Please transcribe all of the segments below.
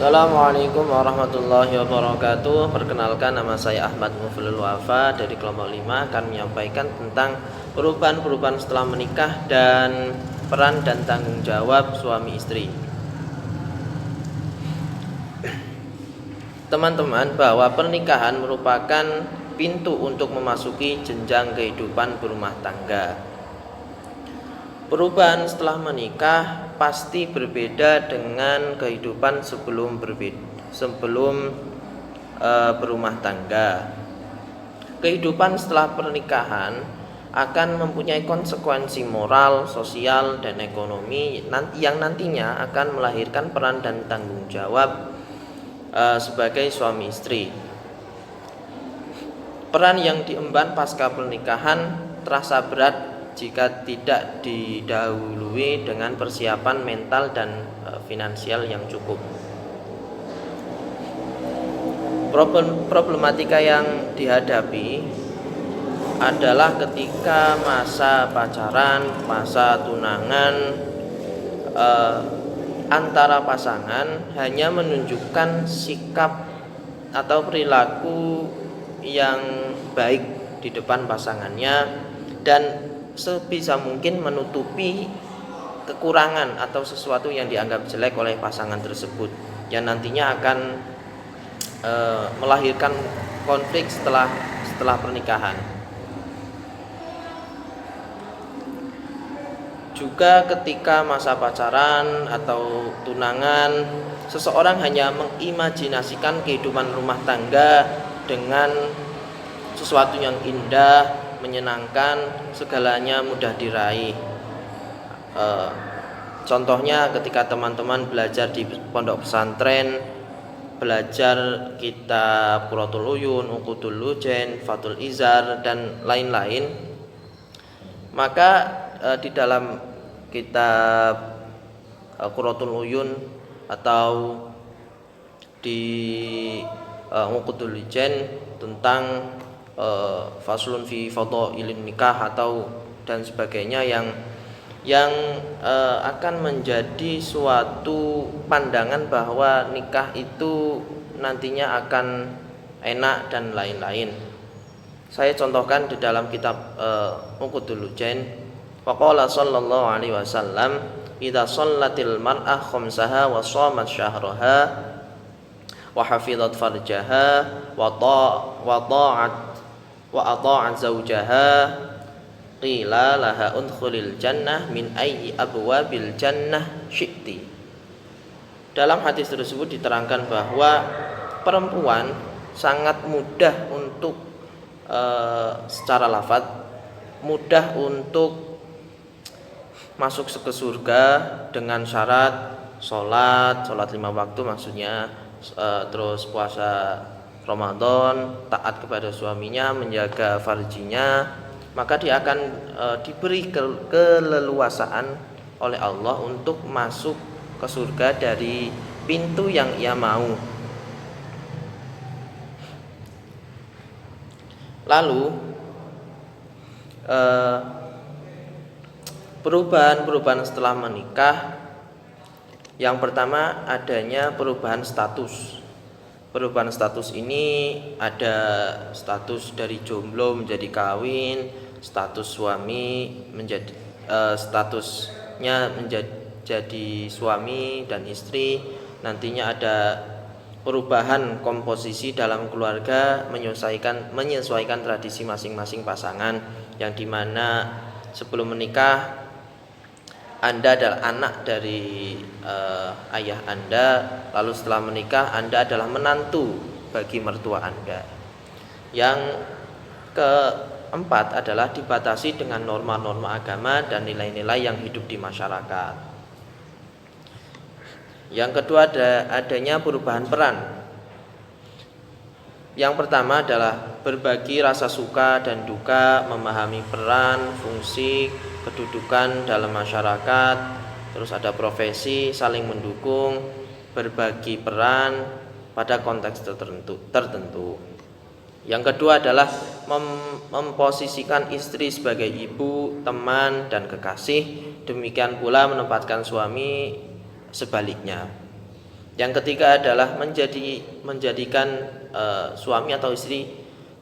Assalamualaikum warahmatullahi wabarakatuh. Perkenalkan, nama saya Ahmad Muflul Wafa dari kelompok 5 akan menyampaikan tentang perubahan-perubahan setelah menikah dan peran dan tanggung jawab suami istri. Teman-teman, bahwa pernikahan merupakan pintu untuk memasuki jenjang kehidupan berumah tangga. Perubahan setelah menikah pasti berbeda dengan kehidupan sebelum berumah tangga. Kehidupan setelah pernikahan akan mempunyai konsekuensi moral, sosial, dan ekonomi yang nantinya akan melahirkan peran dan tanggung jawab sebagai suami istri. Peran yang diemban pasca pernikahan terasa berat jika tidak didahului dengan persiapan mental dan finansial yang cukup. Problematika yang dihadapi adalah ketika masa pacaran, masa tunangan antara pasangan hanya menunjukkan sikap atau perilaku yang baik di depan pasangannya dan sebisa mungkin menutupi kekurangan atau sesuatu yang dianggap jelek oleh pasangan tersebut, yang nantinya akan melahirkan konflik setelah pernikahan. Juga ketika masa pacaran atau tunangan, seseorang hanya mengimajinasikan kehidupan rumah tangga dengan sesuatu yang indah, menyenangkan, segalanya mudah diraih. Contohnya ketika teman-teman belajar di pondok pesantren, belajar kitab Qurratul Uyun, Uqudul Lujen, Fathul Izar, dan lain-lain, maka di dalam kitab Qurratul Uyun atau di Uqudul Lujen tentang faslun fi fadhailin nikah atau dan sebagainya yang akan menjadi suatu pandangan bahwa nikah itu nantinya akan enak dan lain-lain. Saya contohkan di dalam kitab Uqudul Lujen. Faqala sallallahu alaihi wasallam, idza shallatil mar'ah khamsaha wa shamat syahraha wa hafizat farjaha wa ata'at zawjaha qila laha udkhulil jannah min ayyi abwabil jannah syi'ti. Dalam hadis tersebut diterangkan bahwa perempuan sangat mudah untuk secara lafaz mudah untuk masuk ke surga dengan syarat sholat 5 waktu maksudnya, terus puasa Ramadan, taat kepada suaminya, menjaga farjinya, maka dia akan diberi keleluasaan oleh Allah untuk masuk ke surga dari pintu yang ia mau. Lalu perubahan setelah menikah, yang pertama adanya perubahan status. Perubahan status ini ada status dari jomblo menjadi kawin, status suami menjadi statusnya menjadi suami dan istri. Nantinya ada perubahan komposisi dalam keluarga menyesuaikan tradisi masing-masing pasangan, yang dimana sebelum menikah Anda adalah anak dari ayah Anda, lalu setelah menikah Anda adalah menantu bagi mertua Anda. Yang keempat adalah dibatasi dengan norma-norma agama dan nilai-nilai yang hidup di masyarakat. Yang kedua adanya perubahan peran. Yang pertama adalah berbagi rasa suka dan duka, memahami peran, fungsi, kedudukan dalam masyarakat, terus ada profesi, saling mendukung, berbagi peran pada konteks tertentu. Yang kedua adalah memposisikan istri sebagai ibu, teman, dan kekasih. Demikian pula menempatkan suami sebaliknya. Yang ketiga adalah menjadikan suami atau istri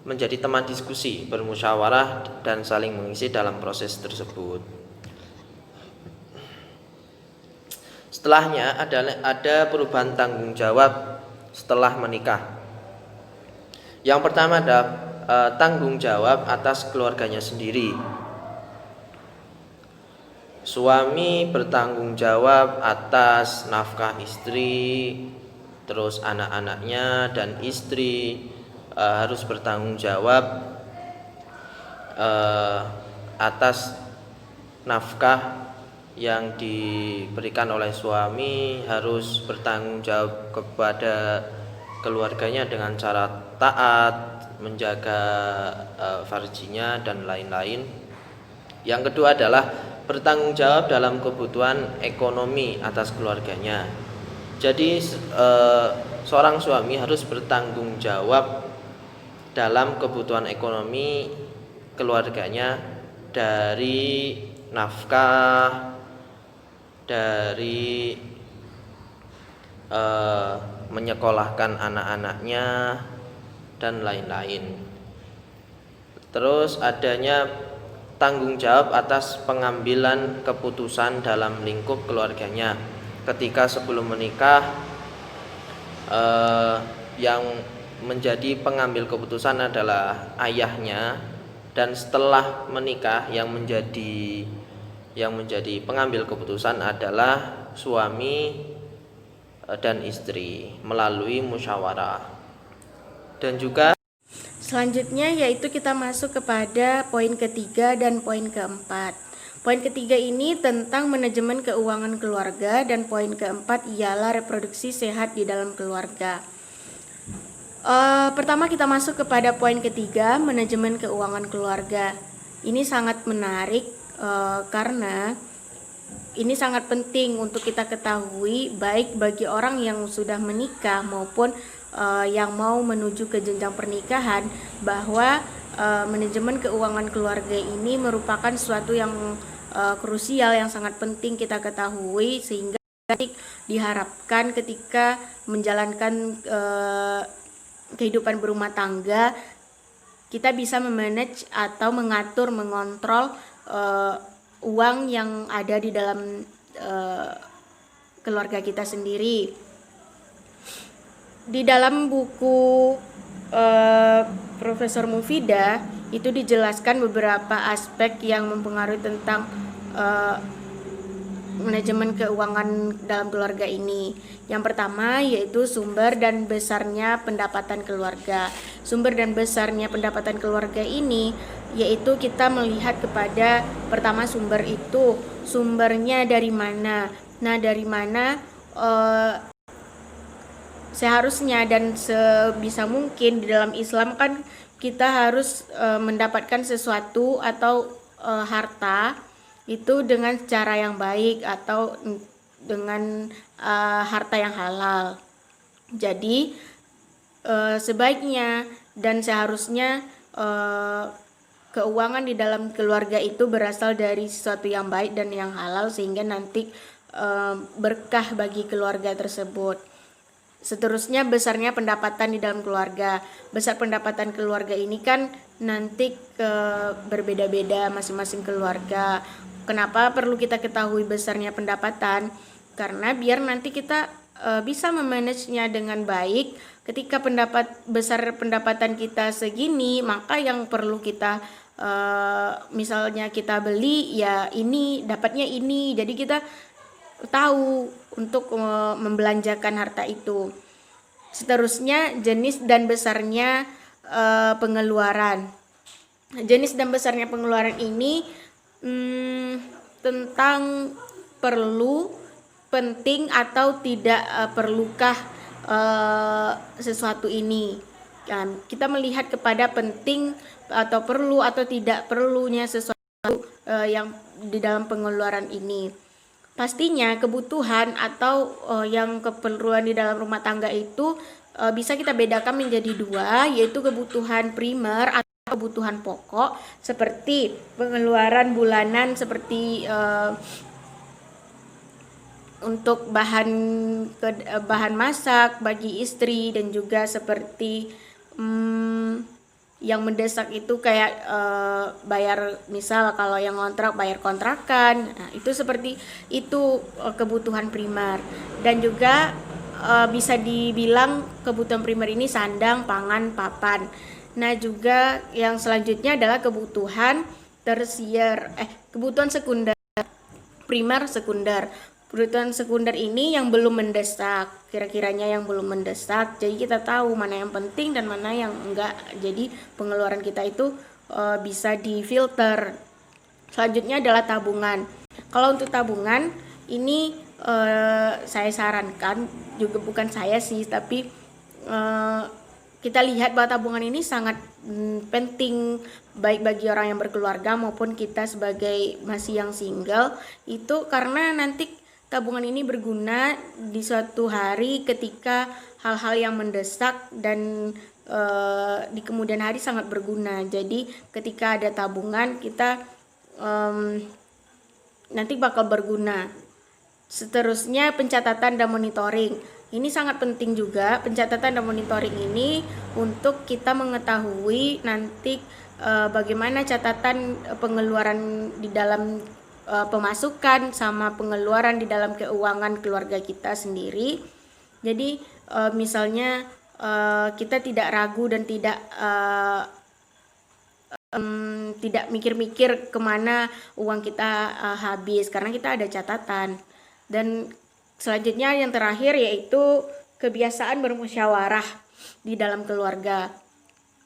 menjadi teman diskusi, bermusyawarah dan saling mengisi dalam proses tersebut. Setelahnya ada perubahan tanggung jawab setelah menikah. Yang pertama adalah tanggung jawab atas keluarganya sendiri. Suami bertanggung jawab atas nafkah istri, terus anak-anaknya, dan istri harus bertanggung jawab atas nafkah yang diberikan oleh suami, harus bertanggung jawab kepada keluarganya dengan cara taat, menjaga farjinya dan lain-lain. Yang kedua adalah bertanggung jawab dalam kebutuhan ekonomi atas keluarganya. Jadi seorang suami harus bertanggung jawab dalam kebutuhan ekonomi keluarganya, dari nafkah, dari menyekolahkan anak-anaknya dan lain-lain. Terus adanya tanggung jawab atas pengambilan keputusan dalam lingkup keluarganya. Ketika sebelum menikah yang menjadi pengambil keputusan adalah ayahnya, dan setelah menikah yang menjadi pengambil keputusan adalah suami dan istri melalui musyawarah. Dan juga selanjutnya yaitu kita masuk kepada poin ketiga dan poin keempat. Poin ketiga ini tentang manajemen keuangan keluarga, dan poin keempat ialah reproduksi sehat di dalam keluarga. Pertama kita masuk kepada poin ketiga, manajemen keuangan keluarga. Ini sangat menarik karena ini sangat penting untuk kita ketahui, baik bagi orang yang sudah menikah maupun yang mau menuju ke jenjang pernikahan, bahwa manajemen keuangan keluarga ini merupakan sesuatu yang krusial, yang sangat penting kita ketahui, sehingga diharapkan ketika menjalankan kehidupan berumah tangga, kita bisa memanage atau mengatur, mengontrol uang yang ada di dalam keluarga kita sendiri. Di dalam buku Profesor Mufidah itu dijelaskan beberapa aspek yang mempengaruhi tentang manajemen keuangan dalam keluarga ini. Yang pertama yaitu sumber dan besarnya pendapatan keluarga. Sumber dan besarnya pendapatan keluarga ini yaitu kita melihat kepada pertama sumber itu, sumbernya dari mana. Nah, dari mana seharusnya dan sebisa mungkin di dalam Islam kan kita harus mendapatkan sesuatu atau harta itu dengan cara yang baik atau dengan harta yang halal. Jadi sebaiknya dan seharusnya keuangan di dalam keluarga itu berasal dari sesuatu yang baik dan yang halal, sehingga nanti berkah bagi keluarga tersebut. Seterusnya besarnya pendapatan di dalam keluarga. Besar pendapatan keluarga ini kan nanti berbeda-beda masing-masing keluarga. Kenapa perlu kita ketahui besarnya pendapatan? Karena biar nanti kita bisa memanagenya dengan baik. Ketika besar pendapatan kita segini, maka yang perlu kita misalnya kita beli ya ini, dapatnya ini. Jadi kita tahu untuk membelanjakan harta itu. Seterusnya jenis dan besarnya pengeluaran. Jenis dan besarnya pengeluaran ini tentang perlu, penting atau tidak perlukah sesuatu ini. Kita melihat kepada penting atau perlu atau tidak perlunya sesuatu yang di dalam pengeluaran ini. Pastinya kebutuhan atau yang keperluan di dalam rumah tangga itu bisa kita bedakan menjadi dua, yaitu kebutuhan primer atau kebutuhan pokok seperti pengeluaran bulanan seperti untuk bahan masak bagi istri, dan juga seperti yang mendesak itu kayak bayar, misal kalau yang kontrak bayar kontrakan. Nah, itu seperti itu kebutuhan primer. Dan juga bisa dibilang kebutuhan primer ini sandang, pangan, papan. Nah, juga yang selanjutnya adalah kebutuhan kebutuhan sekunder, primer, sekunder. Kebutuhan sekunder ini yang belum mendesak, kira-kiranya yang belum mendesak. Jadi kita tahu mana yang penting dan mana yang enggak. Jadi pengeluaran kita itu bisa difilter. Selanjutnya adalah tabungan. Kalau untuk tabungan ini saya sarankan, juga bukan saya sih, tapi kita lihat bahwa tabungan ini sangat penting, baik bagi orang yang berkeluarga maupun kita sebagai masih yang single itu, karena nanti tabungan ini berguna di suatu hari ketika hal-hal yang mendesak, dan di kemudian hari sangat berguna. Jadi ketika ada tabungan kita nanti bakal berguna. Seterusnya pencatatan dan monitoring. Ini sangat penting juga, pencatatan dan monitoring ini untuk kita mengetahui nanti bagaimana catatan pengeluaran di dalam pemasukan sama pengeluaran di dalam keuangan keluarga kita sendiri. Jadi misalnya kita tidak ragu dan tidak mikir-mikir kemana uang kita habis, karena kita ada catatan. Dan selanjutnya yang terakhir yaitu kebiasaan bermusyawarah di dalam keluarga.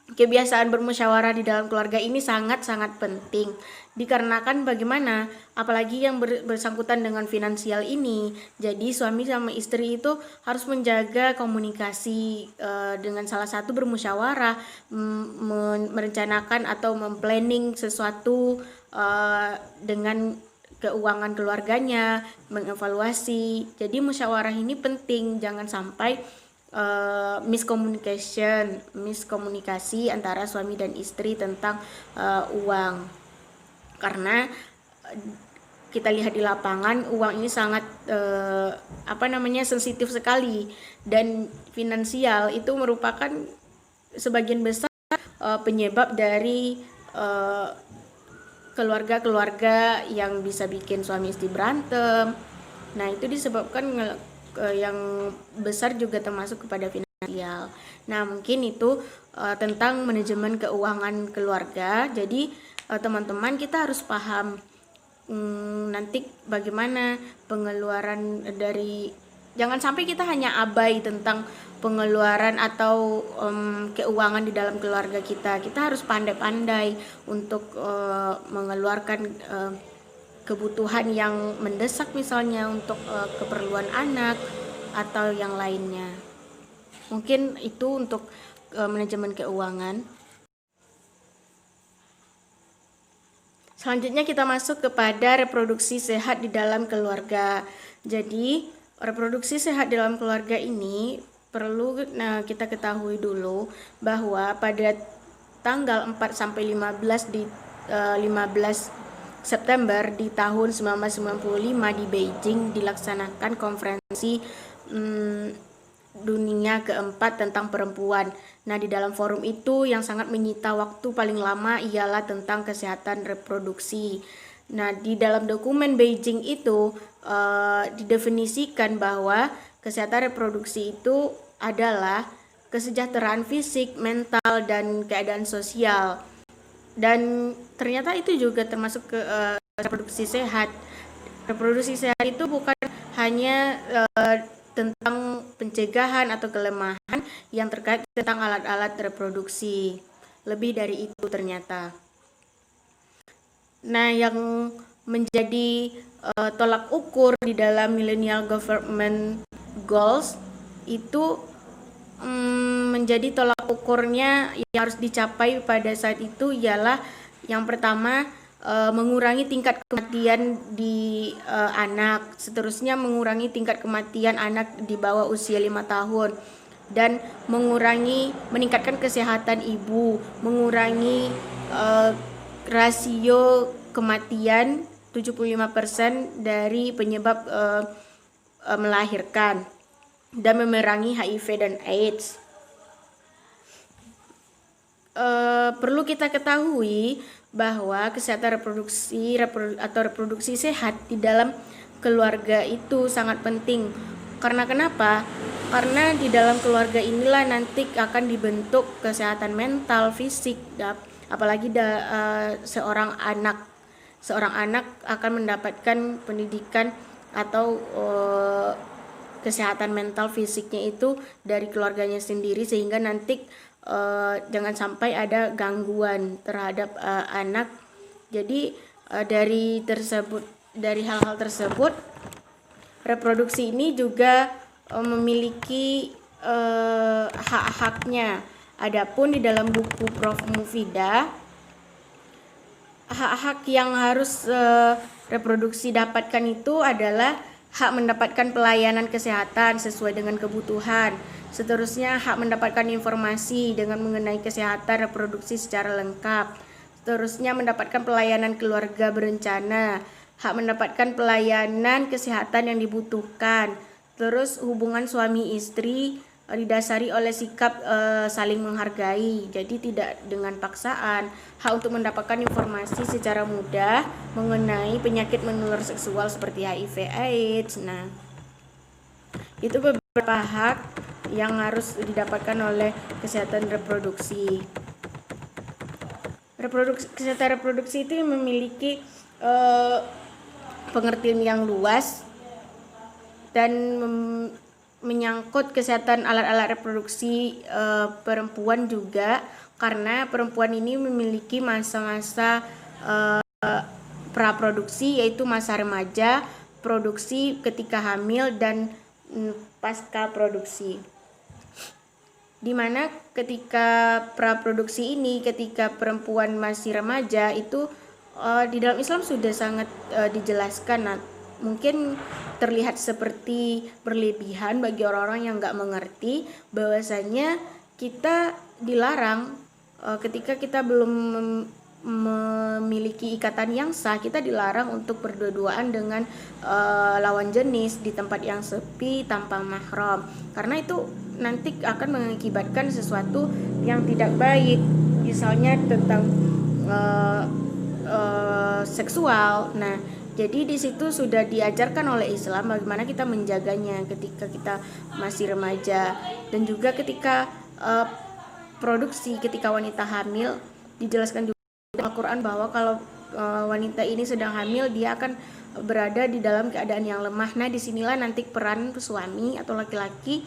Kebiasaan bermusyawarah di dalam keluarga ini sangat-sangat penting, dikarenakan bagaimana, apalagi yang bersangkutan dengan finansial ini. Jadi suami sama istri itu harus menjaga komunikasi dengan salah satu bermusyawarah, merencanakan atau memplanning sesuatu dengan keuangan keluarganya, mengevaluasi. Jadi musyawarah ini penting, jangan sampai miskomunikasi antara suami dan istri tentang uang. Karena kita lihat di lapangan, uang ini sangat sensitif sekali, dan finansial itu merupakan sebagian besar penyebab dari keluarga-keluarga yang bisa bikin suami istri berantem. Nah, itu disebabkan yang besar juga termasuk kepada finansial. Nah, mungkin itu tentang manajemen keuangan keluarga. Jadi teman-teman, kita harus paham nanti bagaimana pengeluaran dari, jangan sampai kita hanya abai tentang pengeluaran atau keuangan di dalam keluarga kita. Kita harus pandai-pandai untuk mengeluarkan kebutuhan yang mendesak, misalnya untuk keperluan anak atau yang lainnya. Mungkin itu untuk manajemen keuangan. Selanjutnya kita masuk kepada reproduksi sehat di dalam keluarga. Jadi reproduksi sehat dalam keluarga ini perlu kita ketahui dulu bahwa pada tanggal 4 sampai 15 September di tahun 1995 di Beijing dilaksanakan konferensi dunia keempat tentang perempuan. Nah, di dalam forum itu yang sangat menyita waktu paling lama ialah tentang kesehatan reproduksi. Nah, di dalam dokumen Beijing itu didefinisikan bahwa kesehatan reproduksi itu adalah kesejahteraan fisik, mental, dan keadaan sosial. Dan ternyata itu juga termasuk ke reproduksi sehat. Reproduksi sehat itu bukan hanya tentang pencegahan atau kelemahan yang terkait tentang alat-alat reproduksi. Lebih dari itu ternyata. Nah, yang menjadi tolak ukur di dalam Millennial Development Goals itu menjadi tolak ukurnya yang harus dicapai pada saat itu ialah yang pertama, mengurangi tingkat kematian di anak, seterusnya mengurangi tingkat kematian anak di bawah usia 5 tahun, dan meningkatkan kesehatan ibu, mengurangi rasio kematian 75% dari penyebab melahirkan dan memerangi HIV dan AIDS. Perlu kita ketahui bahwa kesehatan reproduksi sehat di dalam keluarga itu sangat penting. Karena kenapa? Karena di dalam keluarga inilah nanti akan dibentuk kesehatan mental, fisik, apalagi seorang anak akan mendapatkan pendidikan atau kesehatan mental fisiknya itu dari keluarganya sendiri, sehingga nanti jangan sampai ada gangguan terhadap anak. Jadi dari hal-hal tersebut, reproduksi ini juga memiliki hak-haknya. Adapun di dalam buku Prof. Mufidah, hak-hak yang harus reproduksi dapatkan itu adalah hak mendapatkan pelayanan kesehatan sesuai dengan kebutuhan. Seterusnya, hak mendapatkan informasi dengan mengenai kesehatan reproduksi secara lengkap. Seterusnya, mendapatkan pelayanan keluarga berencana, hak mendapatkan pelayanan kesehatan yang dibutuhkan. Terus, hubungan suami istri didasari oleh sikap saling menghargai, jadi tidak dengan paksaan. Hak untuk mendapatkan informasi secara mudah mengenai penyakit menular seksual seperti HIV/AIDS. Nah, itu beberapa hak yang harus didapatkan oleh kesehatan reproduksi. Kesehatan reproduksi itu memiliki pengertian yang luas dan menyangkut kesehatan alat-alat reproduksi perempuan juga, karena perempuan ini memiliki masa-masa praproduksi, yaitu masa remaja, produksi ketika hamil, dan pasca produksi. Dimana ketika praproduksi ini, ketika perempuan masih remaja itu di dalam Islam sudah sangat dijelaskan. Nah, mungkin terlihat seperti berlebihan bagi orang-orang yang nggak mengerti bahwasanya kita dilarang ketika kita belum memiliki ikatan yang sah, kita dilarang untuk berdua-duaan dengan lawan jenis di tempat yang sepi tanpa mahram, karena itu nanti akan mengakibatkan sesuatu yang tidak baik, misalnya tentang seksual. Nah, jadi di situ sudah diajarkan oleh Islam bagaimana kita menjaganya ketika kita masih remaja, dan juga ketika produksi, ketika wanita hamil, dijelaskan juga Al-Quran bahwa kalau wanita ini sedang hamil, dia akan berada di dalam keadaan yang lemah. Nah, disinilah nanti peran suami atau laki-laki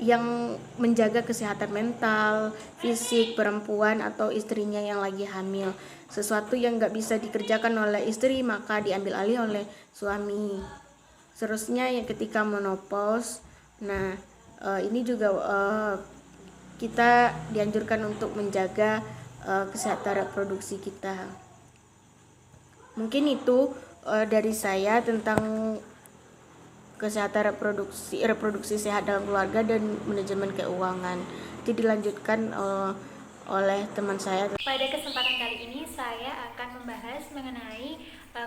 yang menjaga kesehatan mental, fisik perempuan atau istrinya yang lagi hamil. Sesuatu yang gak bisa dikerjakan oleh istri maka diambil alih oleh suami. Seterusnya yang ketika menopause, nah ini juga kita dianjurkan untuk menjaga kesehatan reproduksi kita. Mungkin itu dari saya tentang kesehatan reproduksi sehat dalam keluarga dan manajemen keuangan. Jadi dilanjutkan oleh teman saya. Pada kesempatan kali ini saya akan membahas mengenai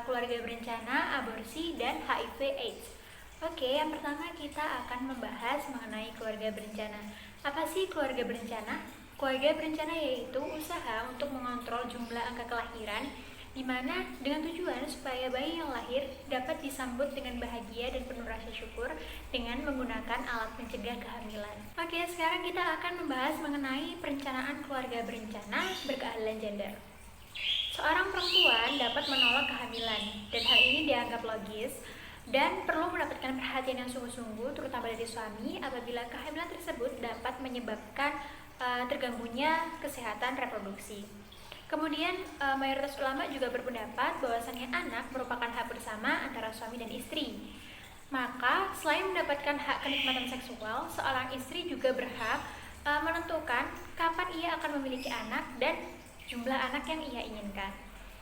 keluarga berencana, aborsi, dan HIV/AIDS. Oke, yang pertama kita akan membahas mengenai keluarga berencana. Apa sih keluarga berencana? Keluarga berencana yaitu usaha untuk mengontrol jumlah angka kelahiran, di mana dengan tujuan supaya bayi yang lahir dapat disambut dengan bahagia dan penuh rasa syukur dengan menggunakan alat pencegah kehamilan. Oke, sekarang kita akan membahas mengenai perencanaan keluarga berencana berkeadilan gender. Seorang perempuan dapat menolak kehamilan, dan hal ini dianggap logis dan perlu mendapatkan perhatian yang sungguh-sungguh terutama dari suami apabila kehamilan tersebut dapat menyebabkan terganggunya kesehatan reproduksi. Kemudian mayoritas ulama juga berpendapat bahwasannya anak merupakan hak bersama antara suami dan istri. Maka selain mendapatkan hak kenikmatan seksual, seorang istri juga berhak menentukan kapan ia akan memiliki anak dan jumlah anak yang ia inginkan.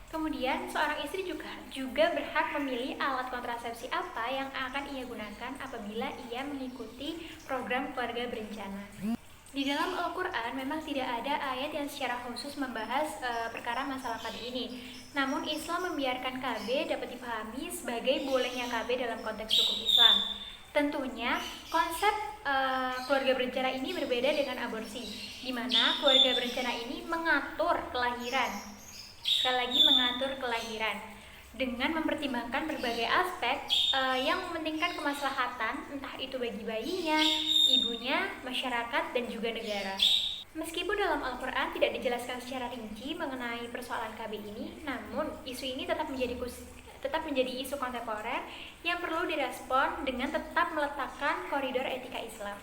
Kemudian seorang istri juga berhak memilih alat kontrasepsi apa yang akan ia gunakan apabila ia mengikuti program keluarga berencana. Di dalam Al-Quran memang tidak ada ayat yang secara khusus membahas perkara masalah KB ini. Namun Islam membiarkan KB dapat dipahami sebagai bolehnya KB dalam konteks hukum Islam. Tentunya konsep keluarga berencana ini berbeda dengan aborsi, di mana keluarga berencana ini mengatur kelahiran. Sekali lagi, mengatur kelahiran dengan mempertimbangkan berbagai aspek yang mementingkan kemaslahatan, entah itu bagi bayinya, ibunya, masyarakat, dan juga negara. Meskipun dalam Al-Quran tidak dijelaskan secara rinci mengenai persoalan KB ini, namun isu ini tetap menjadi isu kontemporer yang perlu direspon dengan tetap meletakkan koridor etika Islam.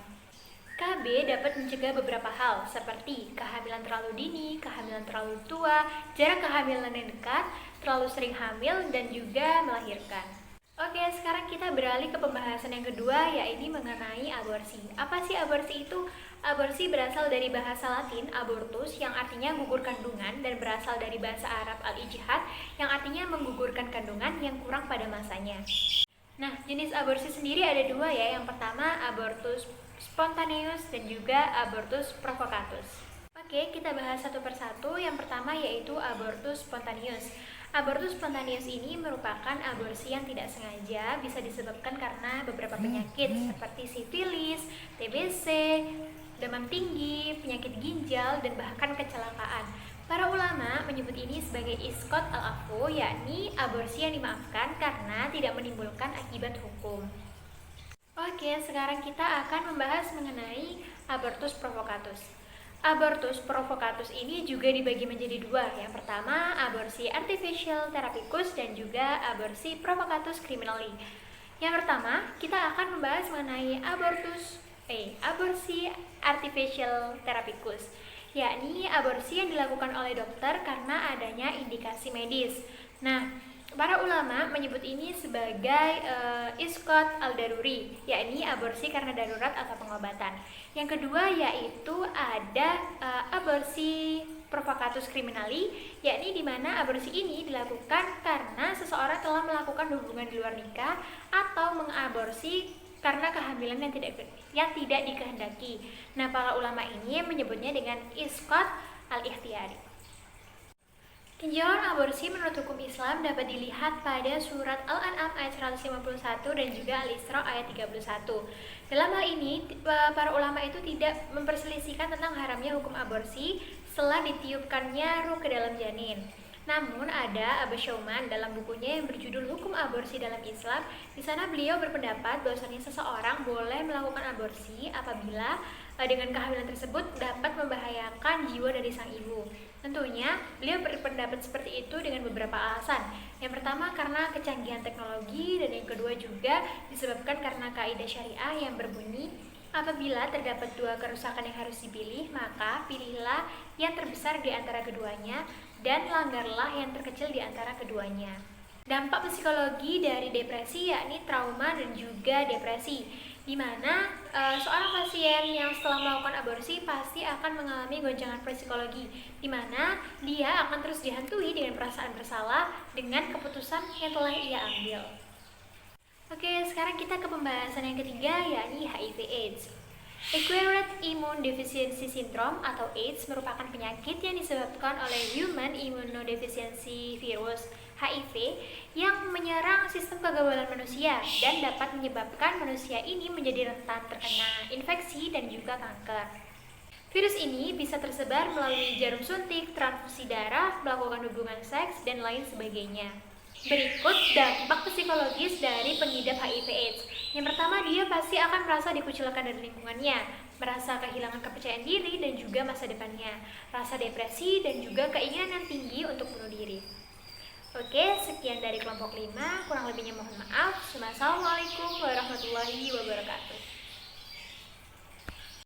KB dapat mencegah beberapa hal seperti kehamilan terlalu dini, kehamilan terlalu tua, jarak kehamilan yang dekat, terlalu sering hamil, dan juga melahirkan. Oke, sekarang kita beralih ke pembahasan yang kedua, yaitu mengenai aborsi. Apa sih aborsi itu? Aborsi berasal dari bahasa Latin abortus yang artinya gugur kandungan dan berasal dari bahasa Arab al-ijhad yang artinya menggugurkan kandungan yang kurang pada masanya. Nah, jenis aborsi sendiri ada dua ya. Yang pertama abortus spontaneus dan juga abortus provocatus. Oke, kita bahas satu persatu. Yang pertama yaitu abortus spontaneus. Abortus spontaneus ini merupakan aborsi yang tidak sengaja, bisa disebabkan karena beberapa penyakit seperti sifilis, TBC, demam tinggi, penyakit ginjal, dan bahkan kecelakaan. Para ulama menyebut ini sebagai isqat al-afu, yakni aborsi yang dimaafkan karena tidak menimbulkan akibat hukum. Oke, sekarang kita akan membahas mengenai abortus provocatus. Abortus provocatus ini juga dibagi menjadi dua. Yang pertama, aborsi artificial therapicus dan juga aborsi provocatus criminally. Yang pertama, kita akan membahas mengenai aborsi artificial therapicus, yakni aborsi yang dilakukan oleh dokter karena adanya indikasi medis. Nah, para ulama menyebut ini sebagai isqat al-daruri, yakni aborsi karena darurat atau pengobatan. Yang kedua yaitu ada aborsi provocatus criminally, yakni di mana aborsi ini dilakukan karena seseorang telah melakukan hubungan di luar nikah atau mengaborsi karena kehamilan yang tidak dikehendaki. Nah, para ulama ini menyebutnya dengan isqat al-ikhtiyari. Tinjauan aborsi menurut hukum Islam dapat dilihat pada surat Al-An'am ayat 151 dan juga Al-Isra ayat 31. Dalam hal ini, para ulama itu tidak memperselisihkan tentang haramnya hukum aborsi setelah ditiupkannya ruh ke dalam janin. Namun ada Abu Syauman dalam bukunya yang berjudul Hukum Aborsi dalam Islam. Di sana beliau berpendapat bahwasanya seseorang boleh melakukan aborsi apabila dengan kehamilan tersebut dapat membahayakan jiwa dari sang ibu. Tentunya beliau berpendapat seperti itu dengan beberapa alasan. Yang pertama karena kecanggihan teknologi, dan yang kedua juga disebabkan karena kaidah syariah yang berbunyi apabila terdapat dua kerusakan yang harus dipilih, maka pilihlah yang terbesar di antara keduanya dan langgarlah yang terkecil di antara keduanya. Dampak psikologi dari depresi yakni trauma dan juga depresi, di mana seorang pasien yang setelah melakukan aborsi pasti akan mengalami goncangan psikologi, di mana dia akan terus dihantui dengan perasaan bersalah dengan keputusan yang telah ia ambil. Oke, sekarang kita ke pembahasan yang ketiga, yakni HIV/AIDS. Acquired Immune Deficiency Syndrome atau AIDS merupakan penyakit yang disebabkan oleh Human Immunodeficiency Virus (HIV) yang menyerang sistem kekebalan manusia dan dapat menyebabkan manusia ini menjadi rentan terkena infeksi dan juga kanker. Virus ini bisa tersebar melalui jarum suntik, transfusi darah, melakukan hubungan seks, dan lain sebagainya. Berikut dampak psikologis dari pengidap HIV/AIDS. Yang pertama, dia pasti akan merasa dikucilkan dari lingkungannya, merasa kehilangan kepercayaan diri dan juga masa depannya, rasa depresi dan juga keinginan yang tinggi untuk bunuh diri. Oke, sekian dari kelompok 5, kurang lebihnya mohon maaf. Wassalamualaikum warahmatullahi wabarakatuh.